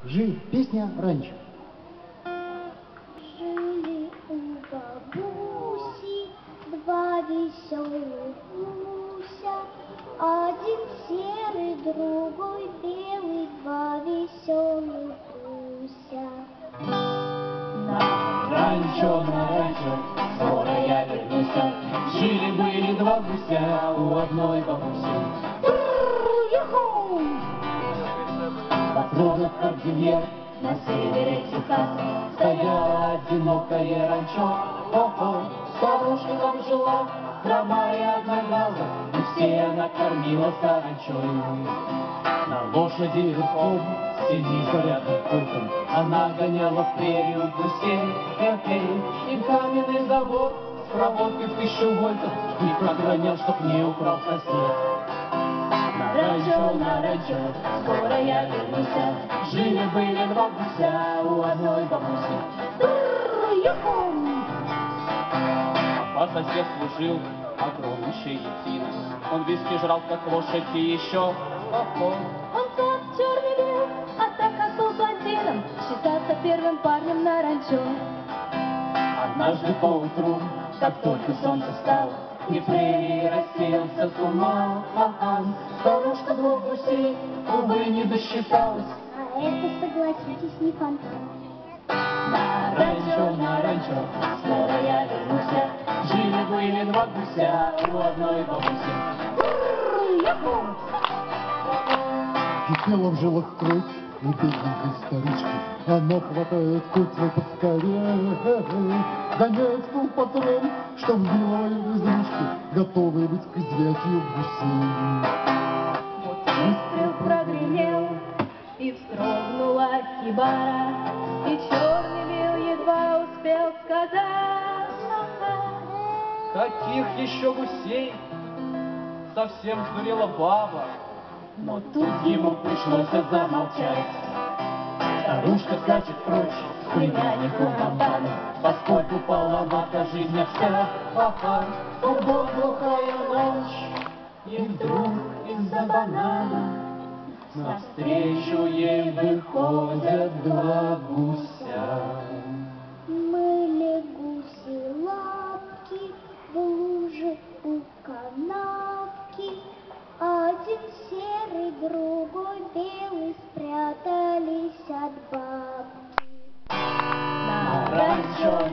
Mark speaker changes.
Speaker 1: Жили. Песня раньше.
Speaker 2: Жили у бабуси два веселых гуся, один серый, другой белый, два веселых гуся.
Speaker 3: На ранчо, скоро я вернуся. Жили-были два гуся у одной бабуси. Патронов кордильер на севере Техаса стояло одинокое ранчо. Ого, старушка там жила, хромая одноглаза, и все она кормила саранчой. На лошади верхом, синий зарядным курком, она гоняла в прерию гусей. И каменный забор с проводкой в 1000 вольтов не прогонял, чтоб не украл сосед. На ранчо, скоро я вернуся. Жили-были два гуся у одной бабуси. По соседству жил огромный щетина. Он виски жрал, как лошадь, и еще
Speaker 4: Он сам черный был, а так как был блондином, считался первым парнем на ранчо.
Speaker 3: однажды поутру, как только солнце встало, и прерии рассеялся туман. Старушка двух гусей, увы, не досчиталась.
Speaker 2: А это, согласитесь, не фонтан.
Speaker 3: На ранчо, скоро я вернуся. Жили-были два гуся у одной бабуси.
Speaker 1: Кипела в жилах кровь у бедненькой старички. Она хватает куцу поскорее, гоняет стул патрон, что вбила из ручки, готовый быть к изъятию гусей.
Speaker 4: Вот выстрел прогремел, и вздрогнула хибара, и черный бил едва успел сказать.
Speaker 3: Каких еще гусей? Совсем сдурела баба. Но тут ему пришлось замолчать. Старушка скачет прочь к племяннику Монтану, поскольку поломата жизнь вся. Вот глухая ночь, и вдруг из-за банана навстречу ей выходят два гуся.
Speaker 2: Мыли гуси лапки в луже у канавки. Один серый, другой белый спрятались от бабки.
Speaker 3: На ранчо,